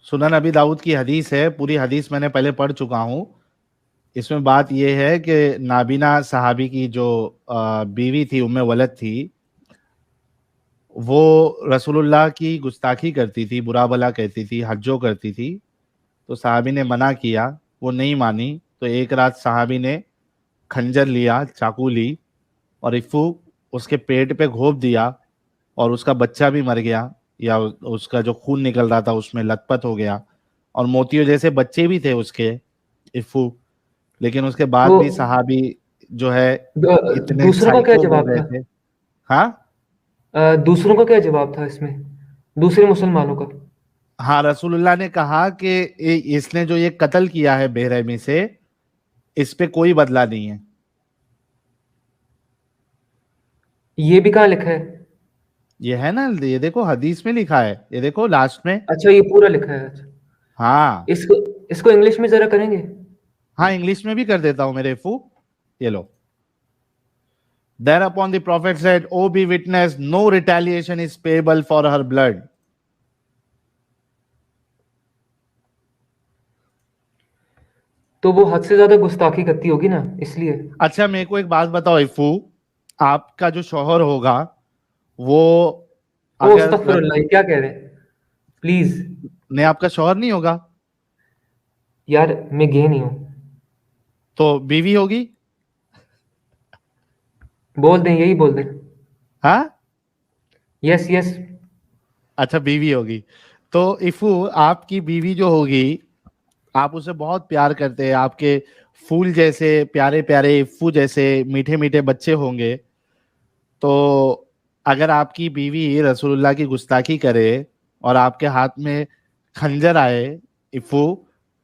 सुनन अबी दाऊद की हदीस है, पूरी हदीस मैंने पहले पढ़ चुका हूँ। इसमें बात यह है कि नाबीना सहाबी की जो बीवी थी, उम्मे वलद थी, वो रसूलुल्लाह की गुस्ताखी करती थी, बुरा भला कहती थी, हज्जो करती थी। तो साहबी ने मना किया, वो नहीं मानी। तो एक रात साहबी ने खंजर लिया, चाकू ली, और इफ़ू उसके पेट पे घोंप दिया, और उसका बच्चा भी मर गया, या उसका जो खून निकल रहा था उसमें लथपथ हो गया, और मोतियों जैसे बच्चे भी थे उसके, इफ़ू। लेकिन उसके तो बाद भी सहाबी जो है इतने दूसरों का क्या साइको हो जवाब गए था? थे। हाँ। दूसरों का क्या जवाब था इसमें, दूसरे मुसलमानों का? हाँ, रसूलुल्लाह ने कहा कि इसने जो ये कत्ल किया है बेरहमी से, इस पे कोई बदला नहीं है। ये भी कहाँ लिखा है? ये है ना, ये देखो हदीस में लिखा है, ये देखो लास्ट में। अच्छा, ये पूरा लिखा है, अच्छा। हाँ। इसको इसको इंग्लिश में जरा करेंगे? हाँ, इंग्लिश में भी कर देता हूं मेरे फू। ये लो। Thereupon the prophet said, "O be witness, no retaliation is payable for her blood." तो वो हद से ज्यादा गुस्ताखी करती होगी ना, इसलिए। अच्छा, मेरे को एक बात बताओ इफू, आपका जो शौहर होगा वो, ओ अगर अस्तगफुरुल्लाह, ये क्या कह रहे हैं? प्लीज। नहीं, आपका शौहर नहीं होगा यार, मैं गे नहीं हूँ। तो बीवी होगी। बोल दें, यही बोल दें। हाँ। Yes yes. अच्छा, बीवी होगी। तो इफू, आपकी बीवी जो होगी, आप उसे बहुत प्यार करते हैं, आपके फूल जैसे प्यारे प्यारे इफ्फू जैसे मीठे मीठे बच्चे होंगे। तो अगर आपकी बीवी रसूलुल्लाह की गुस्ताखी करे और आपके हाथ में खंजर आए, इफ्फू,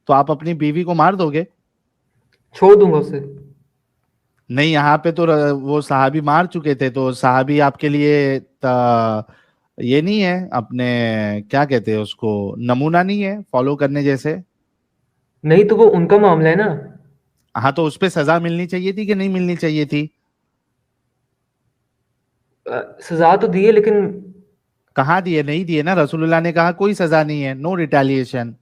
तो आप अपनी बीवी को मार दोगे? छोड़ दूंगा उसे। नहीं, यहाँ पे तो वो साहबी मार चुके थे, तो साहबी आपके लिए ये नहीं है अपने, क्या कहते हैं उसको, नमूना नहीं है फॉलो करने जैसे। नहीं तो वो उनका मामला है ना। हाँ, तो उस पे सजा मिलनी चाहिए थी कि नहीं मिलनी चाहिए थी? सजा तो दी है, लेकिन कहाँ दिए? नहीं दिए ना, रसूलुल्लाह ने कहा कोई सजा नहीं है, नो रिटेलिएशन।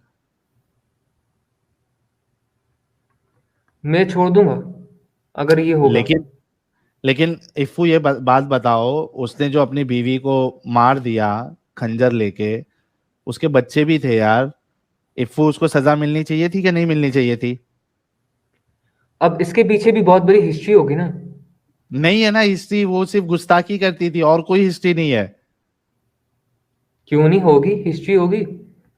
मैं छोड़ दूंगा अगर ये होगा। लेकिन लेकिन इफ्फू, ये बात बताओ, उसने जो अपनी बीवी को मार दिया खंजर लेके, उसके बच्चे भी थे यार। इफ्फू, उसको सजा मिलनी चाहिए थी कि नहीं मिलनी चाहिए थी? अब इसके पीछे भी बहुत बड़ी हिस्ट्री होगी ना। नहीं है ना हिस्ट्री, वो सिर्फ गुस्ताखी करती थी, और कोई हिस्ट्री नहीं है। क्यों नहीं होगी, हिस्ट्री होगी।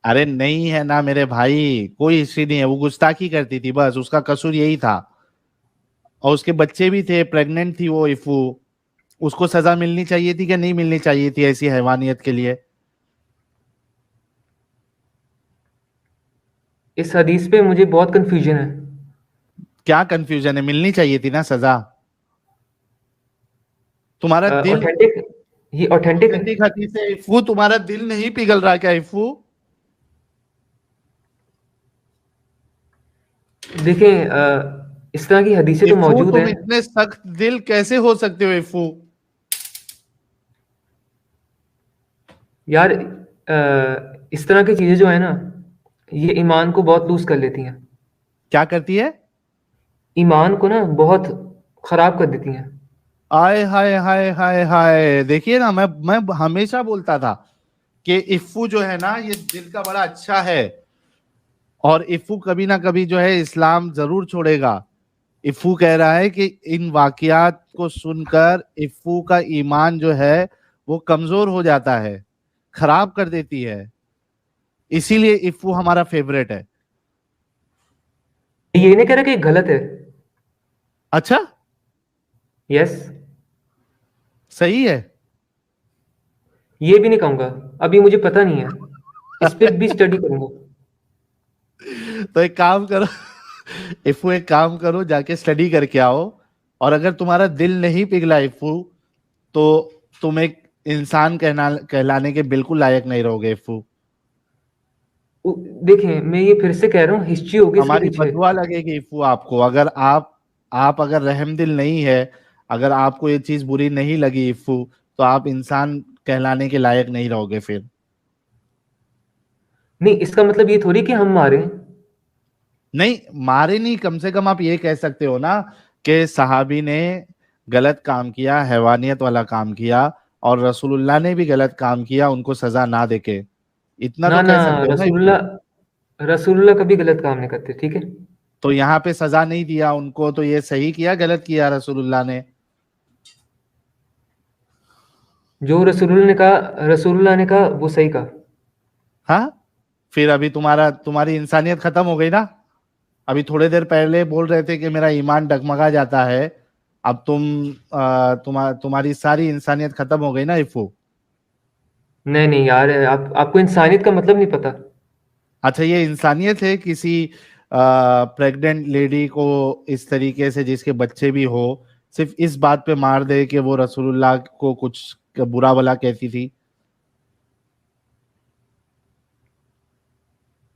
अरे नहीं है ना मेरे भाई, कोई हिस्ट्री नहीं है, वो गुस्ताखी करती थी, बस उसका कसूर यही था। और उसके बच्चे भी थे, प्रेग्नेंट थी वो इफ्फू। उसको सजा मिलनी चाहिए थी कि नहीं मिलनी चाहिए थी ऐसी हैवानियत के लिए? इस हदीस पे मुझे बहुत कंफ्यूजन है। क्या कंफ्यूजन है? मिलनी चाहिए थी ना सजा। तुम्हारा दिल, ऑथेंटिक, ये ऑथेंटिक है। ऑथेंटिक हदीस है इफ्फू, तुम्हारा दिल नहीं पिघल रहा क्या इफ्फू? देखें, इस तरह की हदीसें तो इफ्फू, मौजूद तुम हैं। इतने सख्त दिल कैसे हो सकते हो इफ्फू? यार, इस तरह की चीजें जो है ना, ये ईमान को बहुत लूज कर लेती हैं। क्या करती है? ईमान को ना बहुत खराब कर देती हैं। आय हाय हाय हाय हाय, देखिए ना, मैं हमेशा बोलता था कि इफ्फू जो है ना, ये दिल का बड़ा अच्छा है, और इफ्फू कभी ना कभी जो है इस्लाम जरूर छोड़ेगा। इफ्फू कह रहा है कि इन वाकयात को सुनकर इफ्फू का ईमान जो है वो कमजोर हो जाता है, खराब कर देती है। इसीलिए इफ्फू हमारा फेवरेट है। ये नहीं कह रहा कि ये गलत है। अच्छा। यस। सही है। ये भी नहीं कहूंगा। अभी मुझे पता नहीं है, इस पे भी स्टडी करूंगा। तो एक काम करो, इफ्फू, एक काम करो, जाके स्टडी करके आओ। और अगर तुम्हारा दिल नहीं पिघला इफ्फू, तो तुम एक इंसान कहलाने के बिल्कुल लायक नहीं रहोगे इफ्फू। देखें, मैं ये फिर से कह रहा हूँ, हिस्ट्री होगी इसके हमारी पीछे। बददुआ लगेगी इफ्फू आपको, अगर आप अगर रहमदिल नहीं है, अगर आपको ये चीज बुरी नहीं लगी इफ्फू, तो आप इंसान कहलाने के लायक नहीं रहोगे फिर। नहीं, इसका मतलब ये थोड़ी कि हम मारे। नहीं मारे नहीं, कम से कम आप ये कह सकते हो ना कि सहाबी ने गलत काम किया, हैवानियत वाला काम किया, और रसूलुल्लाह ने भी गलत काम किया, उनको सजा ना देके। इतना ना तो ना, कह सकते हो ना इफ्फू। रसूलुल्लाह कभी गलत काम नहीं करते, ठीक है। तो यहाँ पे सजा नहीं दिया उनको, तो ये सही किया गलत किया रसूलुल्लाह ने? जो रसूलुल्लाह ने कहा वो सही कहा। हाँ, फिर अभी तुम्हारी इंसानियत खत्म हो गई ना। अभी थोड़े देर पहले बोल रहे थे कि मेरा ईमान डगमगा जाता है। अब तुम्हारी सारी इंसानियत खत्म हो गई ना इफ्फू। नहीं नहीं यार, आपको इंसानियत का मतलब नहीं पता। अच्छा, ये इंसानियत है किसी प्रेग्नेंट लेडी को इस तरीके से, जिसके बच्चे भी हो, सिर्फ इस बात पे मार दे कि वो रसूलुल्लाह को कुछ बुरा भला कहती थी?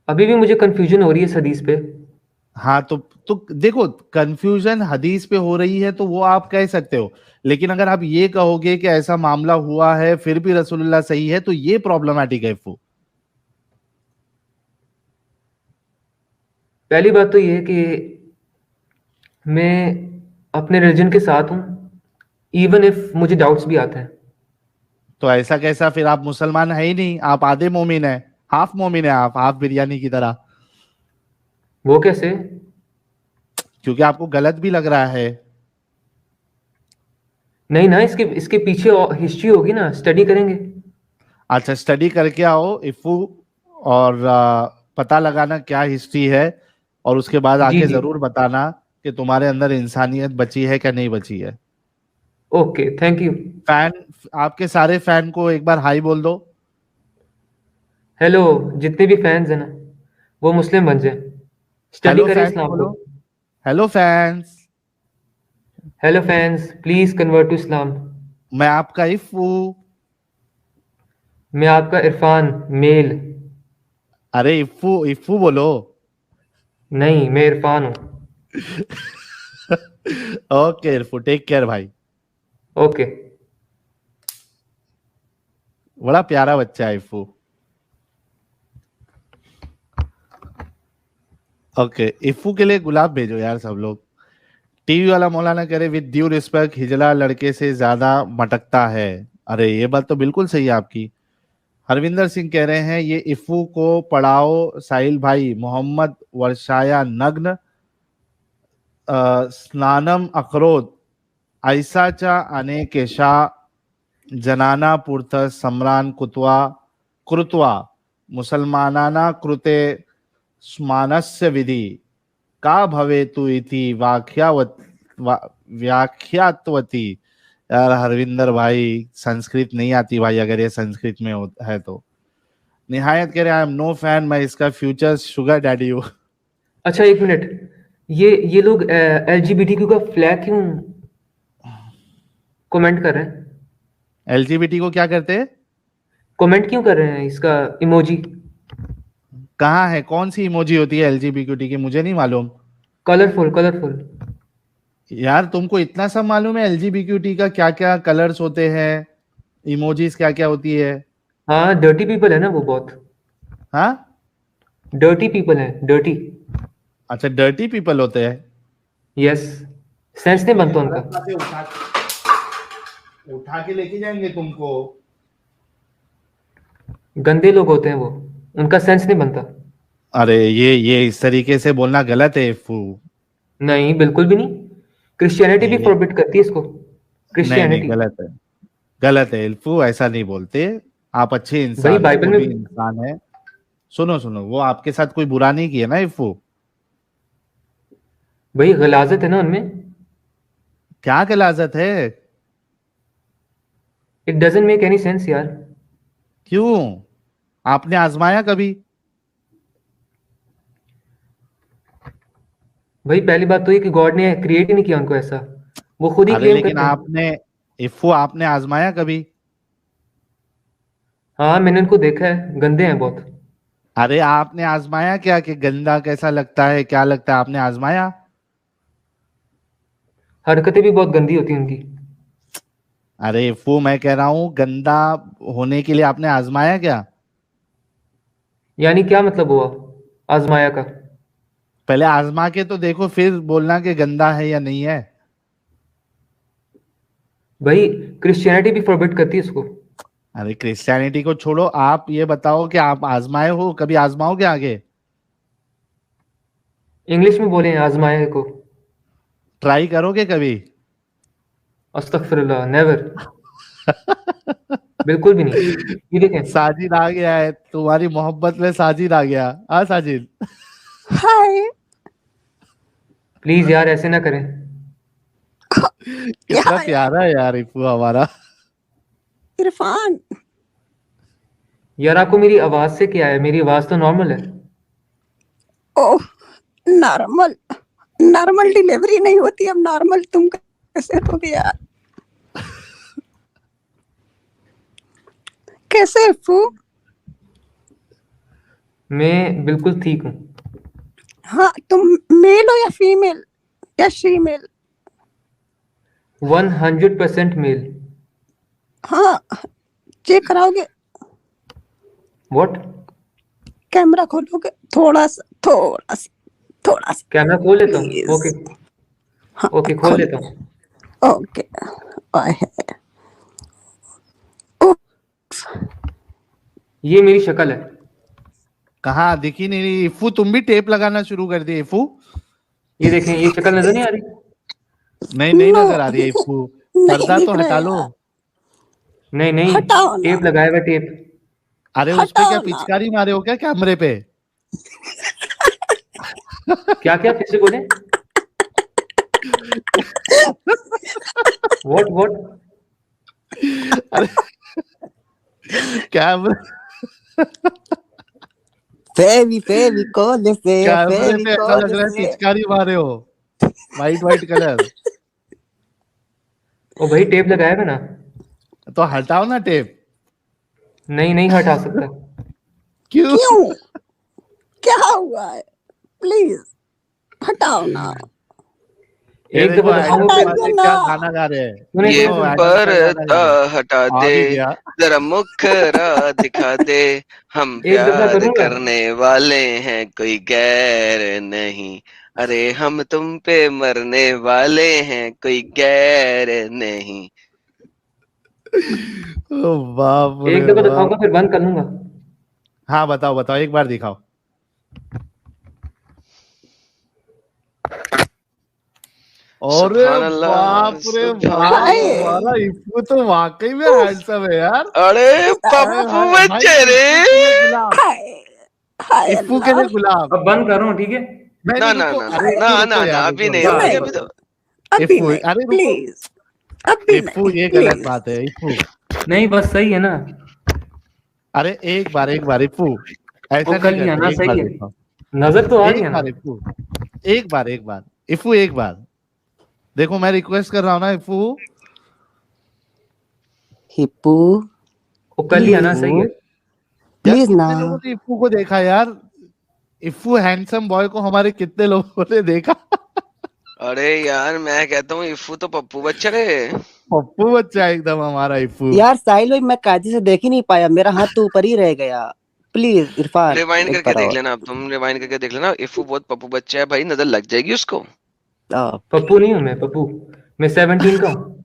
अभी भी मुझे कंफ्यूजन हो रही है इस हदीस पे। हाँ, तो देखो, कंफ्यूजन हदीस पे हो रही है तो वो आप कह सकते हो, लेकिन अगर आप ये कहोगे कि ऐसा मामला हुआ है फिर भी रसूलुल्लाह सही है, तो ये प्रॉब्लमैटिक है इफ्फू। पहली बात तो ये है कि मैं अपने रिलीजन के साथ हूँ, इवन इफ मुझे डाउट्स भी आते हैं। तो ऐसा कैसा, फिर आप मुसलमान है ही नहीं, आप आधे मोमिन है, हाफ मोमिन है, आप हाफ बिरयानी की तरह। वो कैसे? क्योंकि आपको गलत भी लग रहा है। नहीं ना, इसके इसके पीछे हिस्ट्री होगी ना, स्टडी करेंगे। अच्छा, स्टडी करके आओ इफ्फू, और पता लगाना क्या हिस्ट्री है, और उसके बाद जी आके जी। जरूर बताना कि तुम्हारे अंदर इंसानियत बची है क्या नहीं बची है। Okay, thank you. फैन, आपके सारे फैन को एक बार हाई बोल दो। हेलो, जितने भी फैंस हैं ना, वो मुस्लिम बन जाए, स्टडी हेलो करें फैंस इस्लाम को। बोलो। Hello fans. Hello fans, please convert to Islam. मैं आपका इफ्फू। मैं आपका इरफान, मेल। अरे इफ्फू इफ्फू बोलो। नहीं, मैं इरफान हूँ। ओके इफ्फू, टेक केयर भाई। ओके। बड़ा प्यारा बच्चा है इफ्फू। ओके, इफ्फू के लिए गुलाब भेजो यार सब लोग। टीवी वाला मौलाना कह रहे विद ड्यू रिस्पेक्ट, हिजला लड़के से ज्यादा मटकता है। अरे ये बात तो बिल्कुल सही है आपकी। हरविंदर सिंह कह रहे हैं ये इफ्फू को पढ़ाओ साहिल भाई, मोहम्मद वर्षाया नग्न स्नानम अखरोत ऐसाचा अनेकेशा जनाना पुरथ सम्रान कुत्वा कृत्वा मुसलमानाना कृते स्मानस्य विधि का भवेतु इति व्याख्यात्वती। यार हरविंदर भाई, संस्कृत नहीं आती भाई, अगर ये संस्कृत में है तो। निहायत कह रहे आई एम नो फैन, मैं इसका फ्यूचर शुगर डैडी हूँ। अच्छा, एक मिनट। ये लोग एलजीबीटीक्यू का फ्लैग क्यों कमेंट कर रहे हैं? एलजीबीटी को क्या करते हैं? कमेंट क्यों कर रहे हैं इसका इमोजी? कहाँ है, कौन सी इमोजी होती है एलजीबीटी की, मुझे नहीं मालूम। Colourful colourful. यार तुमको इतना सब मालूम है एलजीबीटी का क्या क्या कलर्स होते हैं, इमोजीज क्या क्या होती है? हाँ, डर्टी पीपल है ना वो बहुत। हाँ। डर्टी पीपल है, डर्टी। अच्छा, डर्टी पीपल होते हैं। यस। सेंस नहीं ये बनता उनका। गलत बातें उठा के लेके जाएंगे तुमको। गंदे लोग होते हैं वो, उनका सेंस नहीं बनता। अरे ये इस तरीके से बोलना गलत है फू। नहीं, बिल्कुल भी नहीं। क्रिश्चियनिटी भी नहीं फॉरबिट करती है इसको। नहीं नहीं, क्रिश्चियनिटी। गलत है, गलत है इल्फू, ऐसा नहीं बोलते। आप अच्छे भाई इंसान हो, बाइबल वो में। भी इंसान है। सुनो सुनो, वो आपके साथ कोई बुरा नहीं किया ना इल्फू। भाई गलाजत है ना उनमें। क्या गलाजत है? It doesn't make any sense यार। क्यों? आपने आजमाया कभी? भाई पहली बात तो ये कि गॉड ने क्रिएट ही नहीं किया उनको ऐसा। वो खुद ही अरे क्लेम लेकिन करते हैं। आपने, इफ्फू आपने आजमाया कभी? हाँ, मैंने उनको देखा है, गंदे हैं बहुत। अरे आपने आजमाया क्या कि गंदा कैसा लगता है, क्या लगता है, आपने आजमाया? हरकतें भी बहुत गंदी होती हैं उनकी। अरे इफ्फू, मैं कह रहा हूं गंदा होने के लिए आपने आजमाया क्या? यानी क्या मतलब हुआ आजमाया का? पहले आजमा के तो देखो, फिर बोलना कि गंदा है या नहीं है। भाई क्रिश्चियनिटी भी फॉरबिड करती है इसको। अरे क्रिश्चियनिटी को छोड़ो, आप ये बताओ कि आप आजमाए हो, कभी आजमाओगे आगे? इंग्लिश में बोले आजमाया को। ट्राई करोगे कभी? अस्तगफिरुल्लाह, नेवर। बिल्कुल भी नहीं। ये देखें। साजिद आ गया है तुम्हारी मोहब्बत में, साजिद आ गया। हाँ साजिद। हाय। प्लीज यार ऐसे ना करें। कितना यार प्यारा है यार इफू हमारा। इरफान, यार आपको मेरी आवाज से क्या है? मेरी आवाज तो नॉर्मल है। ओह नॉर्मल, नॉर्मल डिलीवरी नहीं होती, अब नॉर्मल तुम कैसे हो गया यार? कैसे फू? मैं बिल्कुल ठीक हूँ। हाँ तुम मेल हो या फीमेल या शीमेल? 100% मेल। हाँ चेक कराओगे? व्हाट? कैमरा खोलोगे? थोड़ा सा थोड़ा सा थोड़ा सा कैमरा खोल लेता हूँ। प्लीज। ओके हाँ ओके, खोल लेता हूँ। ओके। आए है। ओह, ये मेरी शक्ल है। कहाँ दिखी नहीं रही इफू? तुम भी टेप लगाना शुरू कर दिए इफू। ये देखें, ये शक्ल नजर नहीं आ रही? नहीं नहीं नो नजर आ रही है इफू। नहीं पर्दा दिख तो रहा हटा है लो। यार। नहीं नहीं, हटाओ ना, टेप लगाया हुआ टेप। अरे उस पे क्या हटाओ ना। पिचकारी मारे हो क्या कैमरे पे? क्या क्या, फिर से बोले? What what? अरे कैमरे फेविकोल से कैमरे पे ऐसा फेविकोल लग रहा है से। पिचकारी मारे हो। White white colour. ओ भाई, टेप लगाया हुआ ना। तो हटाओ ना टेप। नहीं नहीं हटा सकता। क्यों? क्यों? क्या हुआ है? प्लीज हटाओ ना। ये एक देखो दफा एडम दिखाऊंगा फिर। हटाइए मालिक ना। क्या गाना गा रहे हैं। सुने ये सुने सुनो सुने। एडम क्या गाना गा पर्दा रहे हैं। हटा आ दे, भी गया। जरा मुखरा दिखा दे, हम एक दफा प्यार करूंगा। करने वाले हैं, कोई गैर नहीं। अरे हम तुम पे मरने वाले हैं, कोई गैर नहीं। ओ बाप एक रे दफा बाप। दिखाऊंगा फिर बंद कर लूंगा। हाँ बताओ बताओ, एक बार दिखाओ। और सुभान अल्लाह, बाप रे सुभान बाप, हाय तुम्हारा अल्लाह। इफू तो वाकई में उफ, हैंडसम है यार। अरे हाय पप्पू हाय भाई, बच्चे रे। इफ्फू के लिए गुलाब। हाय हाय इफ्फू के लिए अल्लाह। गुलाब। अब बंद कर रहा हूँ, ठीक है? नहीं ना नहीं ना रुको, ना ना अरे हाय ना इफ्फू ना रुको ना, यार, अभी रुको नहीं, रुको अभी नहीं, अभी तो। अभी इफ्फू, नहीं, अरे रुको। प्लीज अभी इफ्फू नहीं, ये गलत प्लीज। बात है इफ्फू। नहीं बस सही है ना। अरे एक बार इफ्फू, वो ऐसा कर नहीं लिया ना, करते, एक बार सही है। देखो। नजर तो आ एक गया ना। बार इफ्फू, एक बार इफ्फू, एक बार देखो, मैं रिक्वेस्ट कर रहा हूँ ना इफ्फू। हिप्पू वो कर लिया ना, सही है। यार प्लीज ना। कितने लोगों ने इफ्फू को देखा यार। इफ्फू हैंडसम बॉय को हमारे कितने लोगों ने देखा। अरे यार मैं कहता हूँ इफ्फू तो पप्पू बच्चा रे। पप्पू बच्चा है एकदम हमारा इफ्फू। यार साहिल भाई, मैं कायदे से देख ही नहीं पाया, मेरा हाथ तो ऊपर ही रह गया। प्लीज इरफान रिवाइंड एक करके बार देख और। लेना, अब तुम रिवाइंड करके देख लेना, इफ्फू बहुत पप्पू बच्चा है भाई, नजर लग जाएगी उसको। पप्पू नहीं हूँ मैं, पप्पू। मैं 17 का हूँ।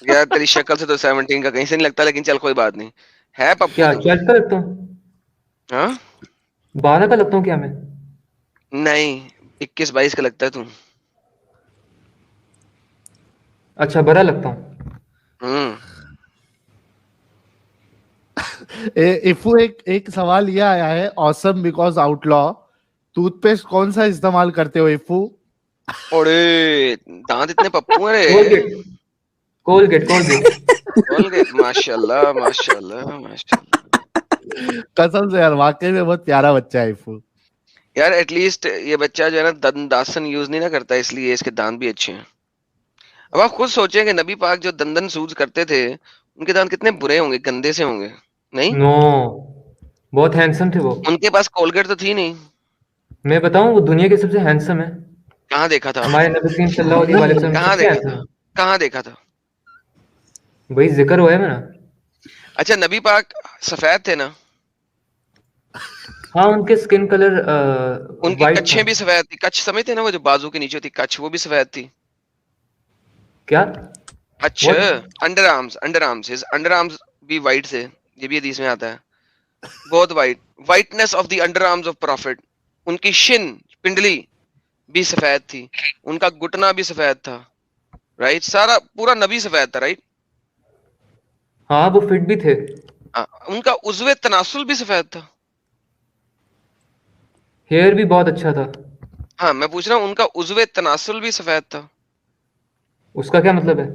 यार तेरी शक्ल से तो 17 का कहीं से नहीं लगता, लेकिन चल कोई बात नहीं, है पप्पू क्या तू। 12 का लगता हूँ? हाँ 12 का लगता हूँ क्या मैं? नहीं, 21-22 का लगता है तू। अच्छा, बड़ा लगता हूँ। हम्म। इफ्फू एक एक सवाल ये आया है, ऑसम बिकॉज आउटलॉ, टूथपेस्ट कौन सा इस्तेमाल करते हो इफ्फू? अरे दांत इतने पप्पू हैं रे। Colgate Colgate Colgate. कोलगेट, माशाल्लाह माशाल्लाह माशाल्लाह। कसम से यार, वाकई में बहुत प्यारा बच्चा है इफ्फू। यार एटलीस्ट ये बच्चा जो है ना दंदासन यूज नहीं ना करता, इसलिए इसके दांत भी अच्छे हैं। अब आप खुद सोचें कि नबी पाक जो दंदन सूज करते थे, उनके दांत कितने बुरे होंगे, गंदे से होंगे। नहीं, नो, बहुत हैंडसम थे वो। उनके पास कोलगेट तो थी नहीं। मैं बताऊं, वो दुनिया के सबसे हैंडसम है। कहाँ देखा था? हमारे नबी करीम सल्लल्लाहु अलैहि वसल्लम कहाँ सबसे देखा हैंडसम था? है। कहाँ देखा था? वही जिक्र हुआ है मेरा। अच्छा नबी पाक सफेद थे ना? हाँ, उनके स्किन कलर उनकी वाइट था। कच्छें भी सफेद थी। कच्छ समझते हैं ना, वो जो बाजू के नीचे होती कच्छ, वो भी सफेद थी। क्या? कच्छ, व्हाट? अंडर आर्म्स भी वाइट थे। ये भी हदीस में आता है, बहुत whiteness of the under arms of profit. उनकी शिन, पिंडली भी सफेद थी, उनका घुटना भी सफेद था, राइट? सारा पूरा नबी सफेद था, राइट? हाँ, वो फिट भी थे। उनका उज़्वे तनासुल भी सफेद था। हेयर भी बहुत अच्छा था। हाँ, मैं पूछ रहा हूँ, उनका उज़्वे तनासुल भी सफेद था। उसका क्या मतलब है?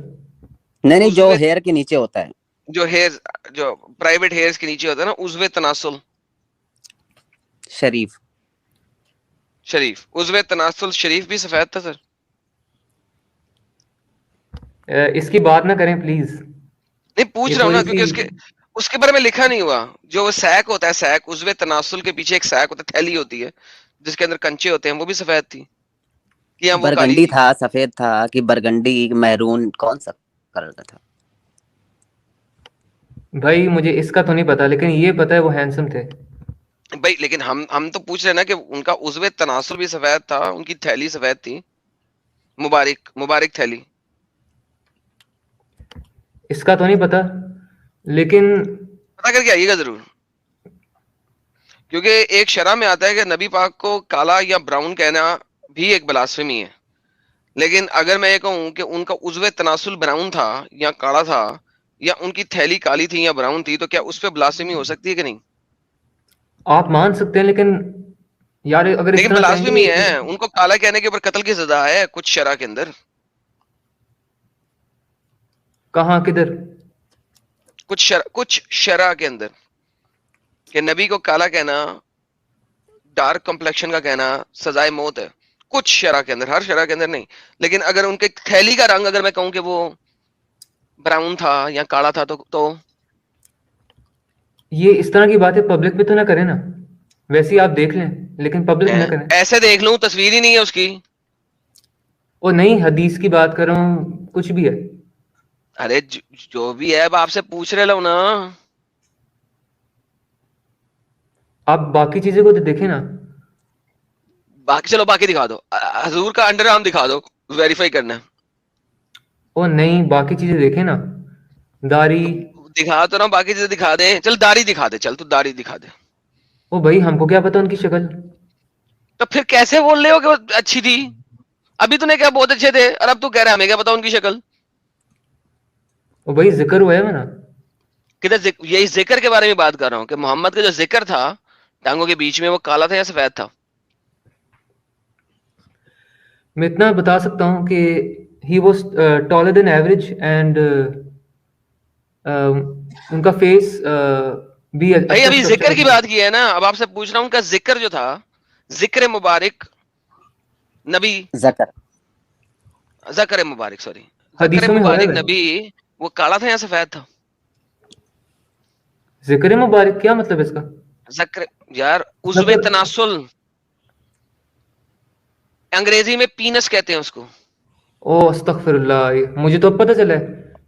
नहीं, जो उज़्वे, हेयर के नीचे होता है। जो हेयर, जो प्राइवेट हेयर्स के नीचे होता है ना, उज़्वे तनासुल। शरीफ। शरीफ, उज़्वे तनासुल शरीफ भी सफेद था सर। इसकी बात ना करें प्लीज। नहीं, पूछ ये रहा हूँ ना, थोड़ी क्योंकि सी उसके बारे में लिखा नहीं हुआ। जो वो सैक होता है, सैक, उज़्वे तनासुल के पीछे एक सैक होता है, थैली होती है जिसके अंदर कंचे होते हैं, वो भी सफेद थी कि हाँ वो काली बरगंडी थी? था, सफेद था कि बरगंडी, मैरून, कौन सा कलर का था? भाई मुझे इसका तो नहीं पता, लेकिन ये पता है वो हैंडसम थे। भाई लेकिन हम तो पूछ रहे हैं ना कि उनका उज़्वे तनासुल भी सफेद था, उनकी थैली सफेद थी, मुबारक थैली। इसका तो नहीं पता, लेकिन पता करके आइएगा जरूर, क्योंकि एक शरह में आता है कि नबी पाक को काला या ब्राउन कहना भी एक ब्लास्फेमी है। लेकिन अगर मैं ये कहूं कि उनका उज़्वे तनासुल ब्राउन था या काला था, या उनकी थैली काली थी या ब्राउन थी, तो क्या उस पर ब्लास्फेमी हो सकती है कि नहीं? आप मान सकते हैं, लेकिन यार अगर इस लेकिन तरह ब्लास्फेमी कहेंगे है, उनको काला कहने के ऊपर कत्ल की सजा है कुछ शरह के अंदर। कहाँ, किधर? कुछ शरह के अंदर कि नबी को काला कहना, डार्क कम्प्लेक्शन का कहना सजाए मौत है। कुछ शरह के अंदर, हर शरह के अंदर नहीं। लेकिन अगर उनके थैली का रंग, अगर मैं कहूं कि वो ब्राउन था या काला था, तो ये इस तरह की बातें पब्लिक में तो ना करें ना। वैसे ही आप देख लें, लेकिन पब्लिक में ना करें। ऐसे देख लूं, तस्वीर ही नहीं है उसकी। और नहीं, हदीस की बात कर रहा हूँ, कुछ भी है। अरे जो भी है, अब आपसे पूछ रहे लो ना। आप बाकी चीजें को तो देखें ना। बाकी चलो, बाकी दिखा दो, हजूर का अंडर आर्म दिखा दो, वेरीफाई करना है। और नहीं, बाकी चीजें देखें ना। दाढ़ी। दिखा तो ना, बाकी चीजें दिखा दे। चल दाढ़ी दिखा दे, चल तू दाढ़ी दिखा दे। ओ भाई, हमको क्या पता उनकी शक्ल। तो फिर कैसे बोल रहे हो कि वो अच्छी थी? अभी तूने क्या बहुत अच्छे थे, और अब तू कह रहा है हमें क्या पता उनकी शक्ल? ओ भाई, जिक्र हुआ है ना। किधर यही जिक्र के बारे में बात कर रहा हूँ कि मोहम्मद का जो जिक्र था टांगों के बीच में, वो काला था या सफेद था? मैं इतना बता सकता हूँ कि he was taller than average, and उनका फेस भी भाई अच्छा अभी स्ट्रक्चर जिक्र की था। बात की है ना, अब आपसे पूछ रहा हूँ उनका जिक्र जो था, जिक्र मुबारक नबी, जकर। जकर मुबारक, सॉरी, जकर हदीसों में हुआ है मुबारक भाई। नबी, वो काला था या सफेद था? जिक्र मुबारक क्या मतलब है इसका? जकर, यार उज़्वे मतलब तनासुल, अंग्रेजी में पीनस कहते हैं उसको। ओ अस्तगफिरुल्लाह, मुझे तो अब पता चला है।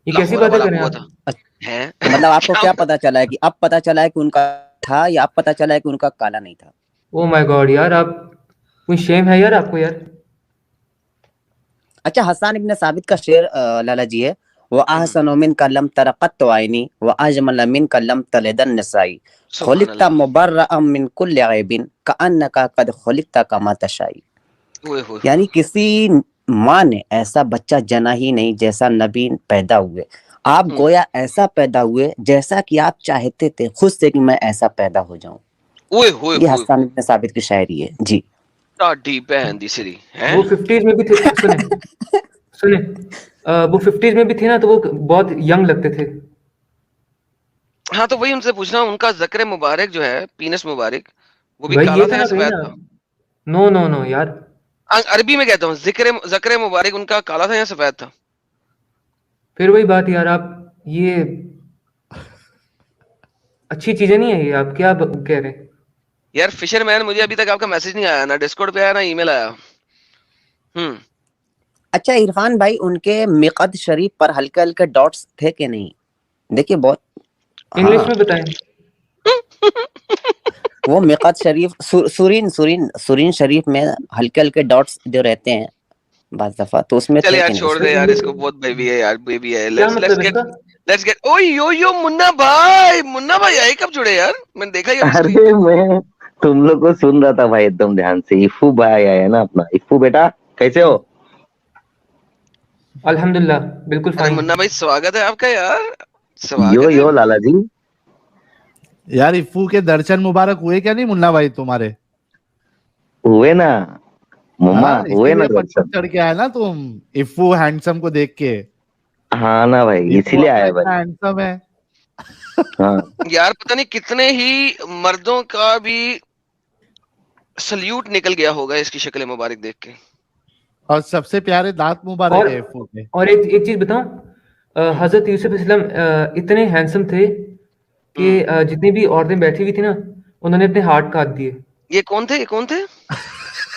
ये ला कैसी हौला बातें वला करें कुव्वता आप? है। तो मतलब आपको क्या? क्या पता चला है कि अब पता चला है कि उनका था, या अब पता चला है कि उनका काला नहीं था? ओ माय गॉड यार, आप कोई शेम है यार आपको यार। अच्छा, हसन इब्न साबित का शेर लाला जी है, वो अहसन मिन का लम तरक़त आइनी व अजमल मिन का लम तलदन नसाई सुभान खुलिक़ता अल्लाह। मुबर्रअम मिन कुल्लि ऐबिन कअन्नका कद खुलिक़ता कमा तशाई। ओए होए होए। यानी किसी माँ ने ऐसा बच्चा जना ही नहीं जैसा नबी पैदा हुए। आप हम्म, गोया ऐसा पैदा हुए जैसा कि आप चाहते थे खुद से कि मैं ऐसा पैदा हो जाऊं। ओए होए ये होए हसन होए। इब्न साबित की शायरी है जी। टाडी बहन दी सिरी है। वो 50s में भी थे, सुने सुने, वो 50s में भी थे ना, तो वो बहुत यंग लगते थे। हाँ, तो वही उनसे पूछना, उनका जक्र मुबारक जो है, पीनस मुबारक, वो भी भाई काला ये था तो या ना कहीं सफेद ना। था? नो नो नो यार। अरबी में कहता हूँ, जक्र मुबारक उनका काला था या सफेद था? फिर वही बात यार, आप ये अच्छी चीजें नहीं है, ये आप क्या कह रहे हैं? यार फिशरमैन, मुझे अभी तक आपका मैसेज नहीं आया, ना डिस्कॉर्ड पे आया ना ईमेल आया। अच्छा इरफान भाई, उनके मिक़द शरीफ पर हल्के हल्के डॉट्स थे कि नहीं? देखिए बहुत। इंग्लिश हाँ, में बताएं। वो मिक़ात शरीफ सुरीन शरीफ में हल्के हल्के डॉट्स जो रहते हैं बाज़ दफा, तो उसमें चल थे यार कि नहीं? छोड़ दे यार इसको, बहुत बेबी है यार, बेबी है। क्या लेट्स मतलब इसका? लेट्स गेट ओ यो मुन्ना भाई आए कब जुड़े यार, मैंने देखा ही अभी स्क्रीन अरे पे। मैं तुम लोग को सुन रहा था भाई एकदम ध्यान से। इफ्फू भाई आया है ना अपना। इफ्फू बेटा कैसे हो? अल्हम्दुलिल्लाह बिल्कुल अरे फाइन। मुन्ना भाई स्वागत है आपका यार, यो स्वागत है। यो लाला जी। यार इफ्फू के दर्शन मुबारक हुए क्या नहीं मुन्ना भाई तुम्हारे? हुए ना मम्मा, हाँ हुए ना इसीलिए पटपट दर्शन। चढ़ के आया ना तुम, इफ्फू हैंडसम को देख के। हाँ ना भाई, इफ्फू इसीलिए अपना आया इतना भाई। हैंडसम है। हाँ यार पता नहीं कितने ही मर्दों का भी सल्यूट निकल गया होगा इसकी शक्ल मुबारक देख के। और सबसे प्यारे दांत मुबारक और है इफ्फू के। और एक चीज बताऊं, हजरत यूसुफ इस्लाम इतने हैंडसम थे कि जितनी भी औरतें बैठी हुई थी ना, उन्होंने अपने हार्ट काट दिए। ये कौन थे, ये कौन थे?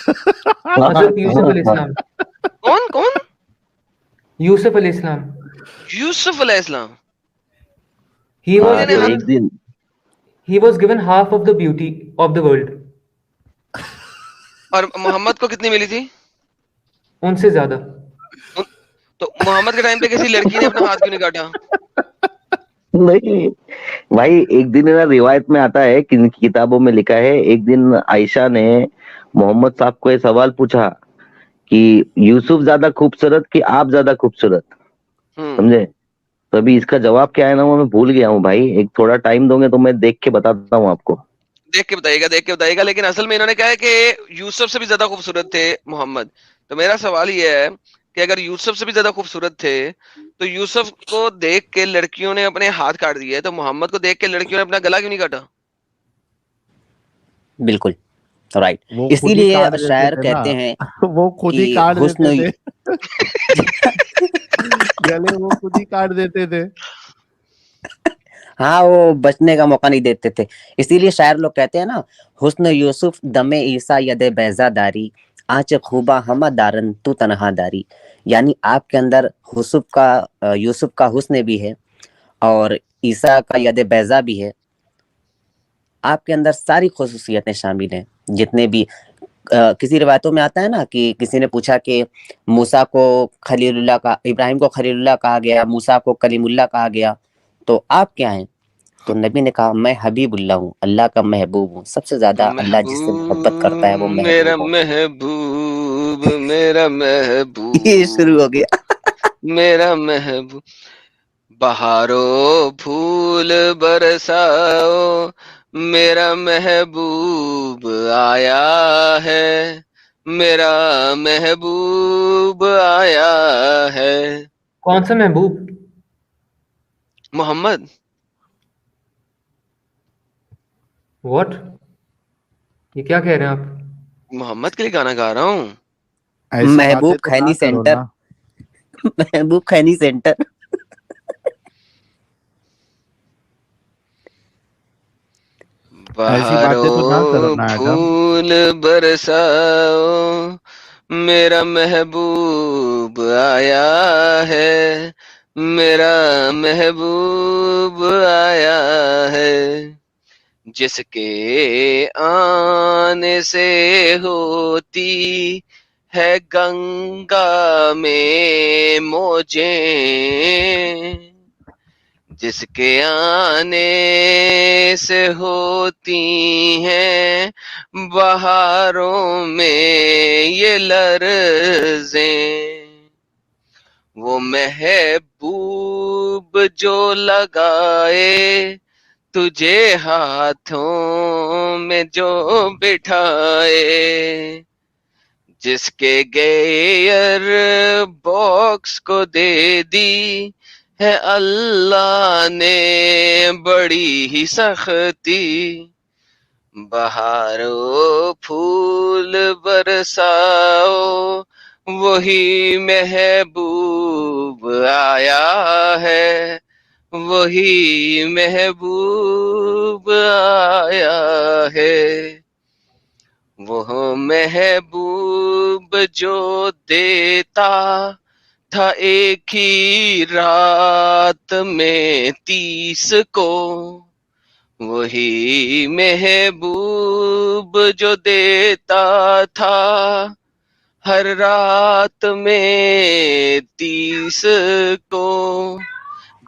हजरत यूसुफ अलैहिस्सलाम, कौन कौन? यूसुफ अलैहिस्सलाम, यूसुफ अलैहिस्सलाम। he हाँ, मैंने तो was एक दिन he was given half of the beauty of the world, और मोहम्मद को कितनी मिली थी? उनसे ज्यादा। तो मोहम्मद के टाइम पे किसी लड़की ने अपना हाथ क्यों नहीं काटा? नहीं भाई, एक दिन है ना रिवायत में आता है कि किताबों में लिखा है, एक दिन आयशा ने मोहम्मद साहब को ये सवाल पूछा कि यूसुफ ज्यादा खूबसूरत कि आप ज्यादा खूबसूरत, समझे? तो अभी इसका जवाब क्या है ना वो मैं भूल गया हूँ भाई। एक थोड़ा टाइम दोगे तो मैं देख के बताता हूँ आपको। देख के बताइएगा। लेकिन असल में इन्होंने कहा है कि यूसुफ से भी ज्यादा खूबसूरत थे मोहम्मद। तो मेरा सवाल ये है कि अगर यूसुफ से भी ज्यादा खूबसूरत थे तो यूसुफ को देख के लड़कियों ने अपने हाथ काट दिए, तो मोहम्मद को देख के लड़कियों ने अपना गला क्यों नहीं काटा? बिल्कुल राइट। वो खुद ही इसीलिए काट देते शायर थे कहते ना। हैं वो खुद ही कि काट हुस्न देते थे। गले वो खुद ही काट देते थे। हाँ, वो बचने का मौका नहीं देते थे। इसीलिए शायर लोग कहते हैं ना, हुस्न यूसुफ दमे ईसा यदे बैजादारी, आंच खूबा हमा दारन तू तनहा दारी। यानी आपके अंदर यूसुफ का हुस्न भी है और ईसा का यदे बैजा भी है। आपके अंदर सारी खुसूसियतें शामिल हैं जितने भी किसी रिवायतों में आता है ना कि किसी ने पूछा कि मूसा को खलीलुल्लाह का, इब्राहिम को खलीलुल्लाह कहा गया, मूसा को कलीमुल्लाह कहा गया, तो आप क्या हैं? तो नबी ने कहा मैं हबीबुल्लाह हूँ, अल्लाह का महबूब हूँ। सबसे ज्यादा अल्लाह जिससे मोहब्बत करता है वो महबूब मेरा महबूब है। महबूब मेरा ये शुरू हो महबूब गया। मेरा महबूब। बहारों फूल बरसाओ मेरा महबूब आया है, मेरा महबूब आया है। कौन सा महबूब? मोहम्मद। व्हाट? ये क्या कह रहे हैं आप? मोहम्मद के लिए गाना गा रहा हूँ। ऐसी महबूब बातें तो ना खैनी करो सेंटर। ना। महबूब खैनी सेंटर। ऐसी बातें तो ना करो बहारों ना एडम। फूल बरसाओ मेरा महबूब आया है, मेरा महबूब आया है। जिसके आने से होती है गंगा में मौजें, जिसके आने से होती हैं बहारों में ये लर्ज़ें, वो महबूब जो लगाए तुझे हाथों में जो बिठाए, जिसके गेयर बॉक्स को दे दी है अल्लाह ने बड़ी ही सख्ती। बहारों फूल बरसाओ वही महबूब आया है, वही महबूब आया है। वो महबूब जो देता था एक ही रात में 30 को, वही महबूब जो देता था हर रात में 30 को,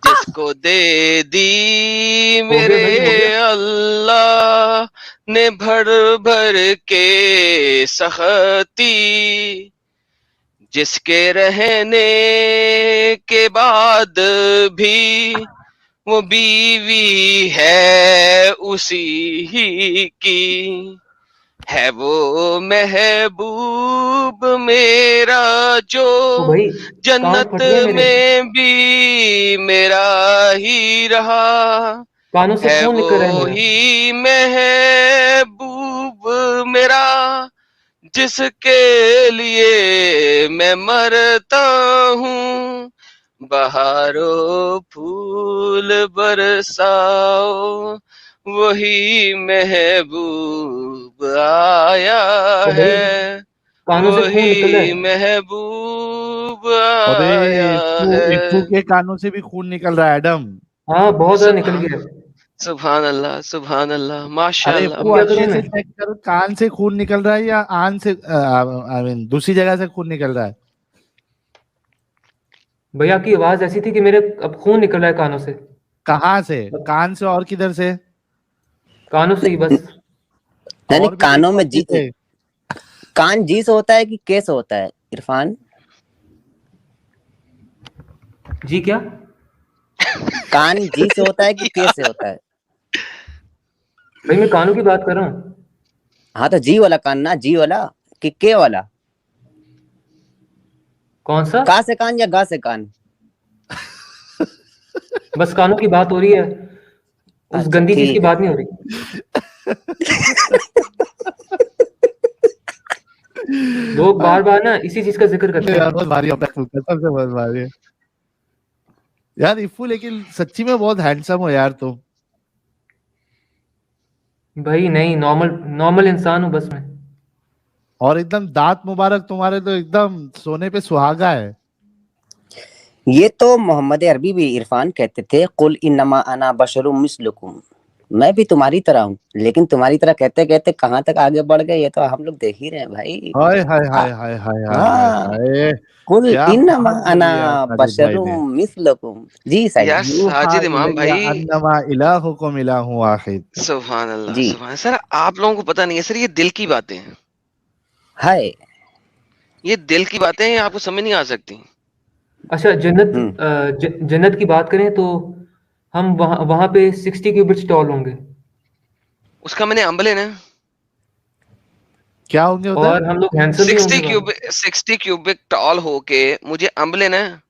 जिसको दे दी हो गया मेरे भाई, हो गया। अल्लाह ने भर भर के सखती, जिसके रहने के बाद भी वो बीवी है उसी ही की, है वो महबूब मेरा जो ओ भाई कान जन्नत फट गए मेरे, में भी मेरा ही रहा, कानों से है खून निकल रहा है वो मेरा। ही महबूब मेरा जिसके लिए मैं मरता हूँ, बहारों फूल बरसाओ वही महबूब आया ओ भाई है, कानों से खून निकल रहा वही है। महबूब अरे आया इफ्फू है। के कानों से भी खून निकल रहा है एडम। हाँ बहुत ज्यादा निकल सुभान गया है। सुभान अल्लाह, सुभान अल्लाह, अरे माशाअल्लाह, अब इफ्फू क्या अच्छे करूं से मैं? चेक करो, कान से खून निकल रहा है या आन से, आई मीन दूसरी जगह से खून निकल रहा है। भैया की आवाज ऐसी थी कि मेरे अब खून निकल रहा है कानों से। कहाँ से? कान से और किधर से? कानों से ही बस। यानी और भी कानों देखो में जी, अच्छे से। कान जी से होता है कि के से होता है इरफान? जी क्या? कान जी से होता है कि के से होता है? भाई मैं कानों की बात कर रहा हूँ। हाँ तो जी वाला कान ना, जी वाला कि के वाला? कौन सा? का से कान या गा से कान? बस कानों की बात हो रही है, उस अच्छा गंदी चीज की ठीक है। बात नहीं हो रही। लोग बार बार ना इसी चीज का जिक्र करते यार हैं। बहुत भारी है, कसम से बहुत भारी है यार इफ्फू, लेकिन सच्ची में बहुत हैंडसम हो यार तुम। भाई नहीं, नॉर्मल नॉर्मल इंसान हूँ बस मैं। और एकदम दांत मुबारक तुम्हारे तो एकदम सोने पे सुहागा है। ये तो मोहम्मद अरबी भी इरफान कहते थे, कुल इन्नमा अना बशरुम मिस्लुकुम, मैं भी तुम्हारी तरह हूँ। लेकिन तुम्हारी तरह कहते कहते कहाँ तक आगे बढ़ गए ये तो हम लोग देख ही रहे हैं भाई। हाय हाय आ, हाय हाय हाय हाय हाय हाँ, हाय, कुल क्या इन्नमा बात अना बोली यार साजिद भाई ने। बशरुम मिस्लुकुम। जी साहिब। यार यूहा साजिद इमाम इलैया भाई, अन्नमा इलाहुकुम इलाहुन वाहिद। सुभान अल्लाह, जी सुभान। सर आप लोगों को पता नहीं है सर, ये दिल की बातें हैं, हाय। ये दिल की बातें हैं, आपको समझ नहीं आ सकती। अच्छा जन्नत की बात करें तो हम वहां वहां पे 60 क्यूबिट्स टॉल होंगे उसका मैंने अम्ब लेना है। क्या होंगे उधर? और हम लोग हैंडसम भी होंगे वहां। 60 क्यूबिक टॉल होके मुझे अम्ब लेना है।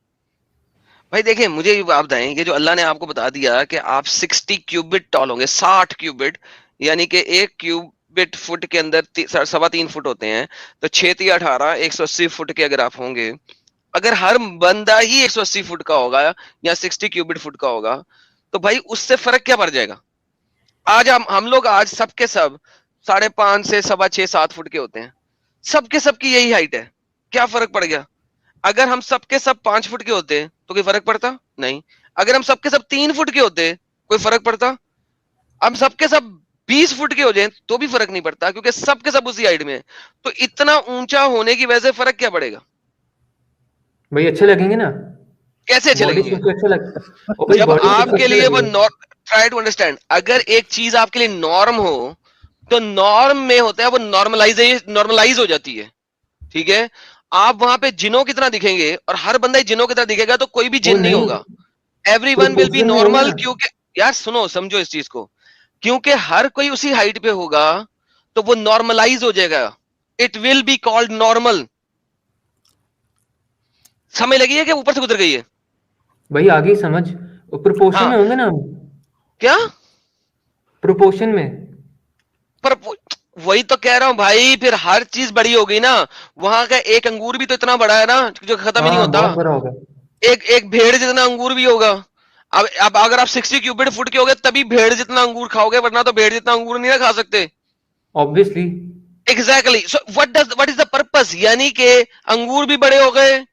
भाई देखिए, मुझे ये आप बताएं, ये जो अल्लाह ने आपको बता दिया कि आप 60 क्यूबिट टॉल होंगे, 60 क्यूबिट, यानी कि एक क्यूबिट फुट के अंदर 3.25 फुट होते हैं, तो 6 3 18 180 फुट के अगर आप होंगे, अगर हर बंदा ही 180 फुट का होगा या 60 क्यूबिट फुट का होगा, तो भाई उससे फर्क क्या पड़ जाएगा? आज हम लोग आज सबके सब 5.5 से 6.25 7 फुट के होते हैं, सबके सबकी यही हाइट है, क्या फर्क पड़ गया? अगर हम सबके सब 5 फुट के होते तो कोई फर्क पड़ता नहीं। अगर हम सबके सब 3 फुट के होते कोई फर्क पड़ता? हम सबके सब 20 फुट के हो जाएं तो भी फर्क नहीं पड़ता, क्योंकि सबके सब उसी हाइट में है। तो इतना ऊंचा होने की वजह से फर्क क्या पड़ेगा? भाई अच्छे लगेंगे ना, कैसे अच्छे बॉडी लगेंगे? सबसे अच्छा लग और भाई जब बॉडी सबसे आपके अच्छा लिए वो लगेगा। ट्राई टू अंडरस्टैंड, अगर एक चीज आपके लिए नॉर्म हो, तो नॉर्म में होता है वो नॉर्मलाइज हो जाती है, ठीक है? आप वहां पे जिनों की तरह दिखेंगे और हर बंदा ही जिनों की तरह दिखेगा तो कोई भी वो जिन नहीं नहीं, होगा, एवरीवन विल बी प्रोपोर्शन में होंगे नॉर्मल। ना। क्योंकि यार सुनो, समझो इस चीज को, क्योंकि हर कोई उसी हाइट पे होगा तो वो नॉर्मलाइज हो जाएगा, it will be called normal. समझ लगी है कि ऊपर से गुजर गई है? भाई आगे समझ, प्रोपोर्शन हाँ, में होंगे ना हम, क्या? प्रोपोर्शन में। पर वही तो कह रहा हूं भाई, फिर हर चीज बड़ी हो गई ना। वहां का एक अंगूर भी तो इतना बड़ा है ना, जो खत्म ही नहीं हाँ होता। बहुत बड़ा होगा। एक एक भेड़ जितना अंगूर भी होगा। अब अगर आप 60 क्यूबिट फुट के हो गए तभी भेड़ जितना अंगूर खाओगे, वरना तो भेड़ जितना अंगूर नहीं ना खा सकते। Obviously. Exactly, so what is the purpose? यानी कि अंगूर भी बड़े हो गए,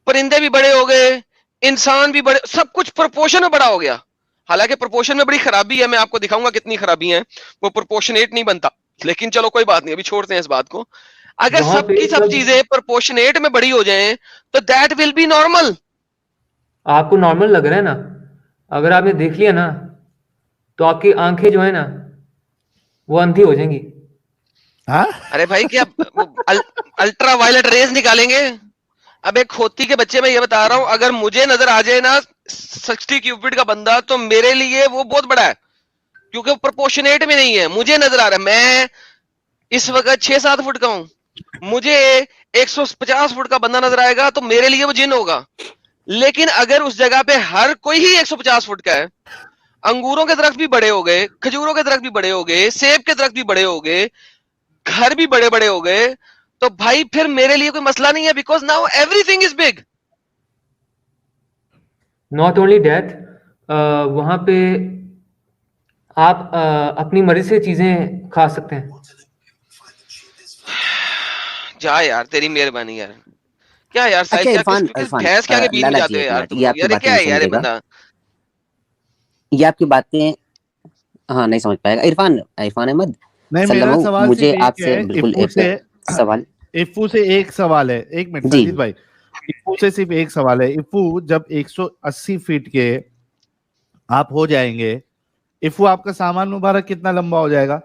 परिंदे भी बड़े हो गए, इंसान भी बड़े, सब कुछ प्रोपोर्शन में बड़ा हो गया। हालांकि प्रोपोर्शन में बड़ी खराबी है, मैं आपको दिखाऊंगा कितनी खराबी है, वो प्रोपोर्शनेट नहीं बनता, लेकिन चलो कोई बात नहीं, अभी छोड़ते हैं इस बात को। अगर वहां पे सबकी सब सब चीजें प्रोपोर्शनेट में बड़ी हो जाएं तो दैट विल बी नॉर्मल। आपको नॉर्मल लग रहा है ना, अगर आपने देख लिया ना तो आपकी आंखें जो है ना वो अंधी हो जाएंगी। हाँ अरे भाई क्या अल्ट्रा वायलेट रेज निकालेंगे? अब एक खोती के बच्चे मैं ये बता रहा हूं, अगर मुझे नजर आ जाए ना 60 क्यूबिट का बंदा तो मेरे लिए वो बहुत बड़ा है, क्योंकि वो प्रोपोर्शनेट में नहीं है। मुझे नजर आ रहा है, मैं इस वक्त 6-7 फुट का हूं, मुझे 150 फुट का बंदा नजर आएगा तो मेरे लिए वो जिन होगा। लेकिन अगर उस जगह पे हर कोई ही 150 फुट का है, अंगूरों के दरख्त भी बड़े हो गए, खजूरों के दरख्त भी बड़े हो गए, सेब के दरख्त भी बड़े हो गए, घर भी बड़े बड़े हो गए, तो भाई फिर मेरे लिए कोई मसला नहीं है, because now everything is big. Not only death, वहां पे आप अपनी मर्जी से चीजें खा सकते हैं। जा यार, तेरी मेहरबानी यार। क्या यार साहिल, अच्छा क्या इरफान, किस इरफान भैंस के आगे बीन लाला बजाते जी हो एक यार मिनट, तुम ये लोग? आपकी यार ये बातें क्या नहीं है यार ये समझेगा, बंदा? ये आपकी बातें हाँ नहीं समझ पाएगा। इरफान इरफान अहमद नहीं, मेरा सल्लम, सवाल मुझे सिर्फ एक आपसे है बिल्कुल इफ्फू एक से। सवाल। इफ्फू से एक सवाल है, एक मिनट जी साजिद भाई। इफ्फू से सिर्फ एक सवाल है। इफ्फू जब 180 फीट के आप हो जाएंगे, इफ्फू आपका सामान मुबारक कितना लंबा हो जाएगा?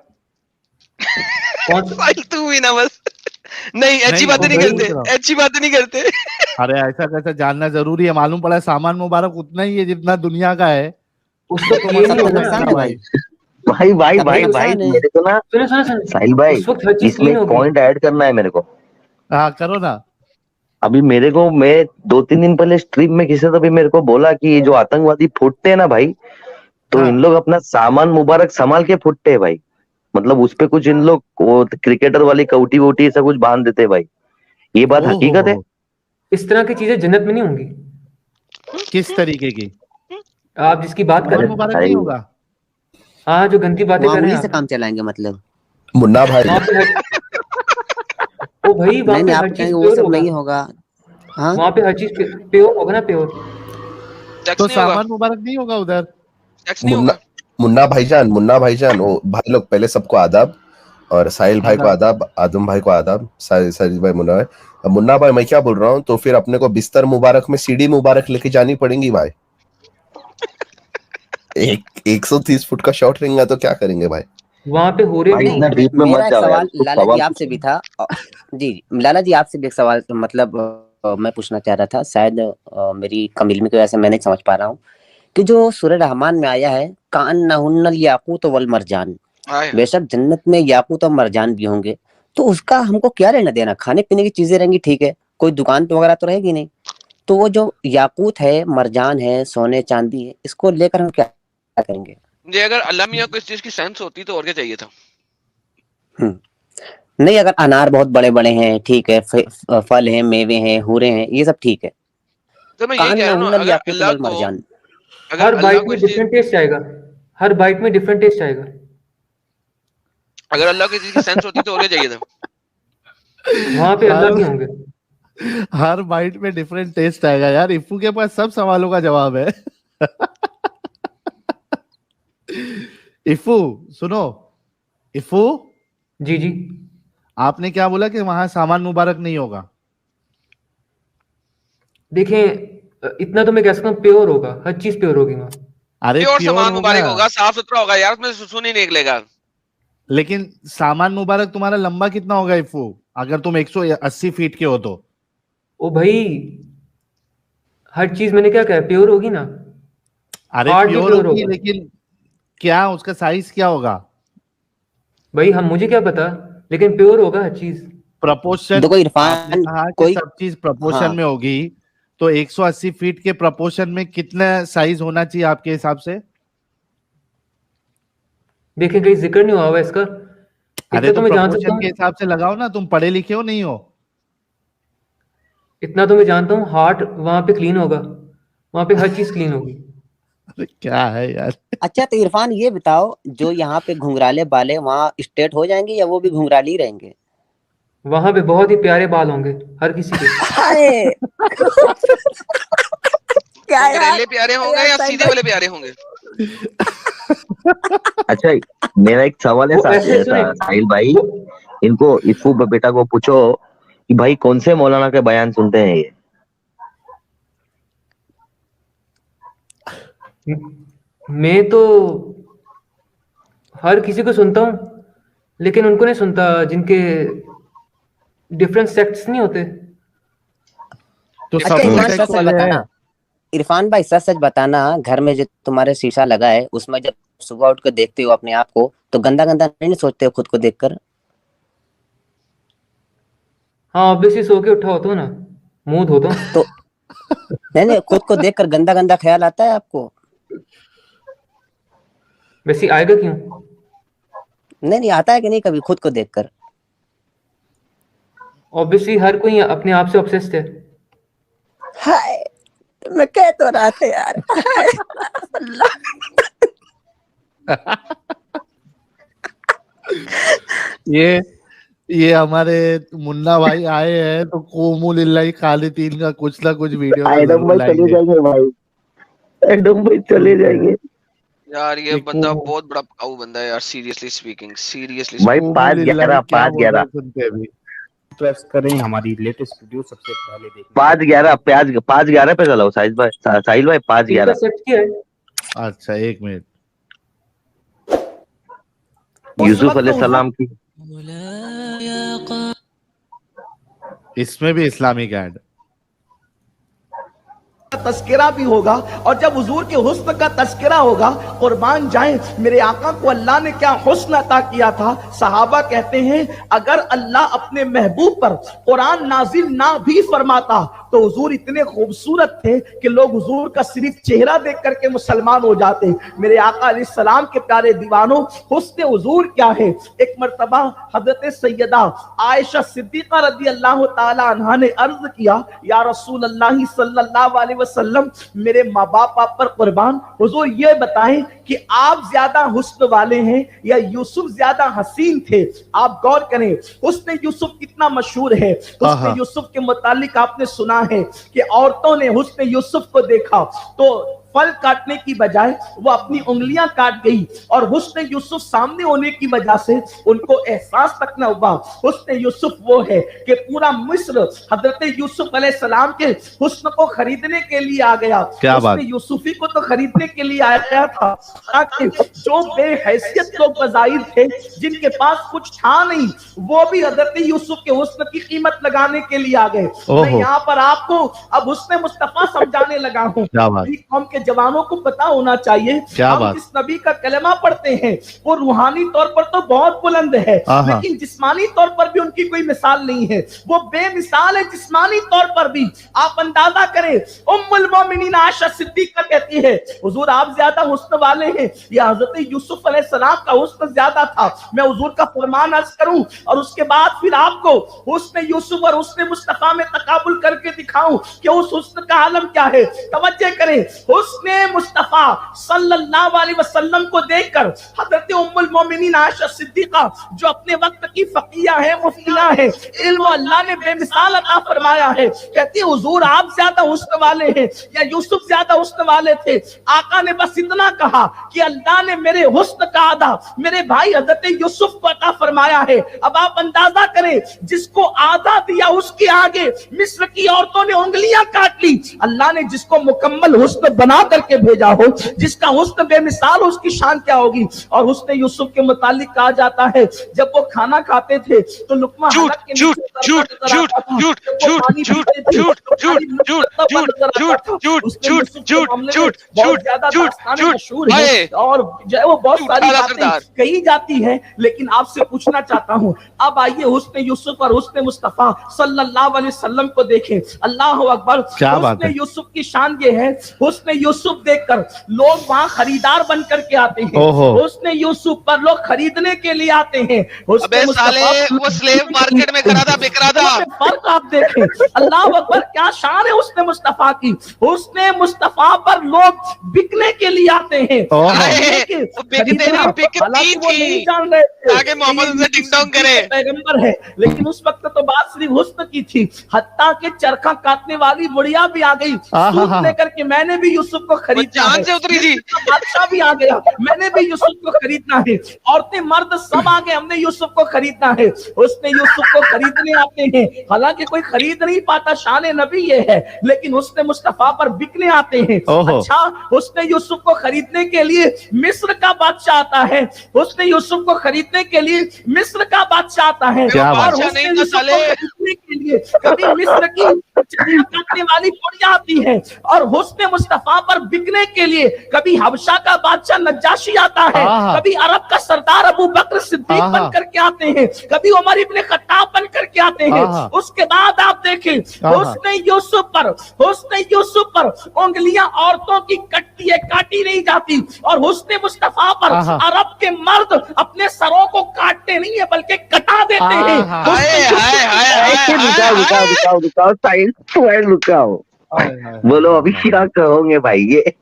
कौन साहिल तू भी ना बस। नहीं, अच्छी नहीं बातें ओ नहीं मैं भाई, पूछ करते, रहा हूँ। अच्छी बातें नहीं करते। अरे ऐसा कैसे जानना जरूरी है? मालूम पड़ा है सामान मुबारक उतना ही है जितना दुनिया का है। उस वो वक्त तो ये नहीं तब तो मतलब होगा है ना। नुकसान ना है भाई। भाई, भाई तब तो भाई नुकसान है। मेरे को ना सुनो सुनो सुनो, साहिल भाई, उस वक्त हर चीज इसमें क्लीन एक होगी। पॉइंट ऐड करना है मेरे को। हाँ करो ना। अभी मेरे को, मैं 2-3 दिन पहले स्ट्रीम में किसी ने भी मेरे को बोला कि ये जो आतंकवादी फुटते हैं ना भाई, तो इन हाँ लोग अपना सामान मुबारक संभाल के फुटते हैं भाई। मतलब उस पे कुछ इन लोग वो क्रिकेटर वाली कौटी वोटी ऐसा कुछ बांध देते हैं भाई। ये बात ओ हकीकत है? हो। इस तरह की चीजें जन्नत में नहीं होंगी। किस तरीके की? आप जिसकी बात कर सामान अरे रहे हैं, मुबारक नहीं भाई, होगा? हाँ, जो गंदी बातें वहाँ कर रहे उंगली हैं से आप, काम चलाएंगे मतलब। मुन्ना भाई, वहां पे ओ भाई वहां नहीं पे नहीं, आप हर चीज कहेंगे वो प्योर सब होगा। नहीं होगा। हाँ वहां पे हर चीज प्योर होगा ना, प्योर। सेक्स तो नहीं होगा, सामान मुबारक नहीं होगा उधर? सेक्स नहीं मुन्ना होगा। मुन्ना भाईजान, वो भाई लोग पहले सबको आदाब, और साहिल भाई को आदाब। आदाब, आदम भाई को आदाब, साजिद भाई, मुन्ना भाई। अब मुन्ना भाई, मैं क्या बोल रहा हूँ, तो फिर अपने को बिस्तर मुबारक में सीढ़ी मुबारक लेके जानी पड़ेगी भाई। 130 फुट का शॉट रहेगा तो क्या करेंगे भाई? वहां पे होरे भाई भी नहीं, इतना होंगे। डीप में मेरा मत एक जाओ यार, सवाल कुछ लाला जी सवाल आपसे पूछो। भी था। जी लाला जी आपसे भी एक सवाल, मतलब मैं पूछना चाह रहा था, शायद मेरी कमिल की वजह से मैं नहीं समझ पा रहा हूँ कि जो सूरह रहमान में आया है कान्नहुन्नल याकूत वल मरजान, हाय बेशक जन्नत में याकूत और मरजान भी होंगे, तो उसका हमको क्या लेना देना? खाने पीने की चीजें रहेंगी ठीक है, कोई दुकान पे वगैरह तो रहेगी नहीं। तो वो जो याकूत है, मरजान है, सोने चांदी है, इसको लेकर हम क्या करेंगे? ये अगर अल्लाह मियाँ को इस चीज की सेंस होती तो और क्या चाहिए था? हम्म, नहीं, अगर अनार बहुत बड़े बड़े हैं ठीक है, फल हैं, मेवे हैं, हूरे हैं, ये सब ठीक है। तो मैं यही कह रहा हूँ ना, कान्नहुन्नल अगर याकूत अल्लाह वल को, मरजान। अगर हर अल्लाह बाइट को में इस चीज, डिफरेंट टेस्ट आएगा, हर बाइट में डिफरेंट टेस्ट आएगा। अगर अल्लाह को इस चीज की सेंस होती तो और क्या चाहिए था? वहां पे अल्लाह हर भी होंगे। हर बाइट में डिफरेंट टेस्ट आएगा यार। इफ्फू के पास सब सवालों का जवाब है। इफ्फू सुनो। इफ्फू, जी जी। आपने क्या बोला कि वहां सामान मुबारक नहीं होगा? देखें, इतना तो मैं कह सकता हूँ, प्योर होगा, हर चीज प्योर होगी वहां। अरे प्योर प्योर सामान होगा, मुबारक होगा, साफ सुथरा होगा यार, उसमें सुसु नहीं निकलेगा। लेकिन सामान मुबारक तुम्हारा लंबा कितना होगा इफ्फू, अगर तुम 180 फीट के हो तो? ओ भाई, हर चीज मैंने क्या कहा, प्योर होगी ना। अरे हार्ट भी प्योर प्योर होगी, होगा। लेकिन क्या उसका साइज क्या होगा? भाई हम, मुझे क्या पता, लेकिन प्योर होगा हर चीज। प्रपोर्शन, देखो आपने इरफान, कहा कि कोई सब चीज प्रपोर्शन हाँ में होगी, तो 180 फीट के प्रपोर्शन में कितना साइज होना चाहिए आपके हिसाब से? देखें, कहीं जिक्र नहीं हुआ हुआ इसका। अरे इतना तो तो मैं जान सकता प्रपोर्शन के हूँ, हिसाब से लगाओ ना, तुम पढ़े लिखे हो नहीं हो? इतना तो मैं जानता हूँ, हार्ट वहां पे क्लीन होगा, वहां पे हर चीज क्लीन होगी। अरे क्या है यार। अच्छा, तो इरफान ये बताओ, जो यहाँ पे घुंघराले बाले वहाँ स्ट्रेट हो जाएंगे या वो भी घुंघराले ही रहेंगे? वहां पे बहुत ही प्यारे बाल होंगे हर किसी के। हाय क्या तो यार, करेले प्यारे होंगे यार या साहिल सीधे भाई, वाले प्यारे होंगे? अच्छा, मेरा एक सवाल है वो ऐसे सुने साहिल भाई, वो इनको इफ्फू बेटा को पूछो कि भाई कौन से मौलाना के बयान सुनते हैं ये? मैं तो हर किसी को सुनता हूँ, लेकिन उनको नहीं सुनता जिनके डिफरेंट सेक्ट्स नहीं होते। तो अच्छा सब इरफान, सेक्ट सच सच वाले हैं। बताना, इरफान भाई सच सच बताना, घर में जो तुम्हारे शीशा लगा है उसमें जब सुबह उठ कर देखते हो अपने आप को, तो गंदा गंदा नहीं सोचते हो खुद को देखकर? हाँ, ऑब्वियसली सो के उठा होता हूँ ना, मुंह धोता हूँ। तो नहीं नहीं, खुद को देखकर गंदा गंदा ख्याल आता है आपको? वैसे आएगा क्यों? नहीं नहीं, आता है कि नहीं कभी खुद को देखकर? ऑब्वियसली हर कोई अपने आप से ऑब्सेस्ड है। हाय, मैं कह तो रहा था यार, हाय, अल्लाह। ये हमारे मुन्ना भाई आए हैं तो कोमू लिल्लाही खालिदीन का कुछ ना कुछ वीडियो तो एडम जरूर भाई चले लाएंगे। जाएंगे भाई, एडम भाई चले जाएंगे यार ये ये बंदा कोमू बहुत बड़ा पकाऊ बंदा है यार, सीरियसली स्पीकिंग, सीरियसली भाई। स्पीकिंग। 5-11 क्या बोल रहे 5-11 हैं सुनते अभी। सब्सक्राइब करें हमारी लेटेस्ट वीडियो सबसे पहले देखने। 5-11 5-11 पे चलाओ साहिल भाई, साहिल भाई इनका 5-11। सेक्ट क्या है? अच्छा एक मिनट, यूसुफ अलैहिस्सलाम की इसमें भी इस्लामिक ऐड। तस्करा भी होगा, और जब हुजूर के हुस्न का तस्करा होगा, कुर्बान जाए मेरे आका को अल्लाह ने क्या हुस्न अता किया था। सहाबा कहते हैं अगर अल्लाह अपने महबूब पर कुरान नाजिल ना भी फरमाता तो हुजूर इतने खूबसूरत थे कि लोग हुजूर का सिर्फ चेहरा देख करके मुसलमान हो जाते। मेरे आका अलैहिस्सलाम के प्यारे दीवानों, हुस्न हुजूर क्या है। एक मर्तबा हजरत सैयदा आयशा सिद्दीका रदी अल्लाह ताला अन्हा ने अर्ज किया, या रसूल अल्लाह सल्लल्लाहु अलैहि वसल्लम, मेरे माँ बाप आप पर कुर्बान, हुजूर ये बताएं कि आप ज्यादा हुस्न वाले हैं या यूसुफ ज्यादा हसीन थे। आप गौर करें, हुस्न यूसुफ कितना मशहूर है। हुस्न यूसुफ के मुतालिक आपने सुना है कि औरतों ने हुस्न यूसुफ को देखा तो फल काटने की बजाय वो अपनी उंगलियां काट गई, और हुस्न यूसुफ सामने होने की वजह से उनको एहसास तक न हुआ। हुस्न यूसुफ वो है कि पूरा मिस्र हजरत यूसुफ अलैहिस्सलाम के हुस्न को खरीदने के लिए आ गया। हुस्न यूसुफी को तो खरीदने के लिए आया था, ताकि जो बेहैसियत लोग बज़ाहिर थे, जिनके पास कुछ था नहीं, वो भी हजरत यूसुफ के हुस्न की कीमत लगाने के लिए आ गए। मैं यहाँ पर आपको अब हुस्न मुस्तफा समझाने लगा हूँ। कौम के जवानों को पता होना चाहिए, हम जिस नबी का कलमा पढ़ते हैं वो रूहानी तौर पर तो बहुत बुलंद है, लेकिन जिस्मानी तौर पर भी उनकी कोई मिसाल नहीं है। वो बेमिसाल है जिस्मानी तौर पर भी। आप अंदाजा करें, उम्मुल मोमिनीन आयशा सिद्दीका कहती है, हुजूर आप ज्यादा हुस्न वाले हैं या हजरत यूसुफ अलैहिस्सलाम का हुस्न ज्यादा था। मैं हुजूर का फरमान अर्ज करूं और उसके बाद फिर आपको हुस्न यूसुफ और हुस्न मुस्तफा में तकाबुल करके दिखाऊं कि उस हुस्न का आलम क्या है। तवज्जो करें, हुस्न मुस्तफा सल्लल्लाहु अलैहि वसल्लम को देखकर हजरत उम्मुल मोमिनीन आयशा सिद्दीका, जो अपने वक्त की फकीहा है, मुफ्तिया है, इल्म अल्लाह ने बेमिसाल अता फरमाया है, कहती है हुजूर आप ज्यादा हुस्न वाले हैं या यूसुफ ज्यादा हुस्न वाले थे। आका ने बस इतना कहा कि अल्लाह ने मेरे हुस्न का आधा मेरे भाई हजरत यूसुफ को अता फरमाया है। अब आप अंदाजा करें, जिसको आधा दिया उसके आगे मिस्र की औरतों ने उंगलियां काट ली। अल्लाह ने जिसको मुकम्मल हुस्न बना करके भेजा हो, जिसका हुस्न बेमिसाल, उसकी शान क्या होगी। और हुस्न यूसुफ के मुतालिक कहा जाता है, जब वो खाना खाते थे तो लुकमा हलक के नीचे मशहूर है और जो है वो बहुत सारी बातें कही जाती है। लेकिन आपसे पूछना चाहता हूँ, अब आइए हुस्न यूसुफ और हुस्न मुस्तफा सल्लल्लाहु अलैहि वसल्लम को देखें। अल्लाह अकबर। हुस्न यूसुफ की शान ये है, हुस्न यूसुफ देखकर लोग वहां खरीदार बन करके आते हैं। ओहो। हुस्न यूसुफ पर लोग खरीदने के लिए आते हैं। हुस्न अबे मुस्तफा साले पर वो स्लेव मार्केट में खड़ा था, बिक रहा था। दोनों में फर्क आप देखें। अल्लाह अकबर, क्या शान है हुस्न मुस्तफा की। हुस्न मुस्तफा पर लोग बिकने के लिए आते हैं। ओहो। वो बिकते नहीं, बिकती हालांकि वो थी नहीं जान रहे थे ताकि मोहम्मद उनसे कि टिंग टोंग करे। पैगंबर है, लेकिन उस वक्त तो बात सिर्फ हुस्न की थी। हत्ता के चरखा काटने वाली बुढ़िया भी आ गई सूट लेकर के, मैंने भी यूसुफ को खरीदना जान है। से उतरी थी। बादशाह भी आ गया, मैंने भी यूसुफ को खरीदना है। औरतें मर्द सब आ गए, हमने यूसुफ को खरीदना है। उसने यूसुफ को खरीदने आते हैं। हालांकि कोई खरीद नहीं पाता, शान नबी ये है, लेकिन उसने मुस्तफा पर बिकने आते हैं। ओहो। अच्छा, उसने यूसुफ को खरीदने के लिए मिस्र का बादशाह आता है। उसने यूसुफ को खरीदने के लिए मिस्र का बादशाह आता है। क्या और बात। उसने नहीं था यूसुफ साले। को खरीदने के लिए कभी मिस्र की चरखा काटने वाली बुढ़िया आती है, और हुस्न मुस्तफा पर बिकने के लिए कभी हबशा का बादशाह नज्जाशी आता है, आहा। कभी अरब का सरदार अबू बकर सिद्दीक आहा। बन करके आते हैं, कभी उमर इब्ने खत्ताब बन करके आते हैं। आहा। उसके बाद आप देखें आहा। हुस्न यूसुफ पर उंगलियां औरतों की कटती है, काटी नहीं जाती। और हुस्न मुस्तफा पर आहा। अरब के मर्द अपने सरों को काटते नहीं है, बल्कि कटा देते हैं। आहा। हुस्न हाय, यूसुफ हाय, हाय, पर- रुकाओ रुकाओ रुकाओ रुकाओ साइड रुकाओ। बोलो अभी क्या कहोगे भाई ये।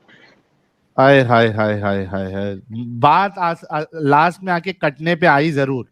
हाय हाय हाय हाय हाय हाय। बात लास्ट में आके कटने पे आई जरूर।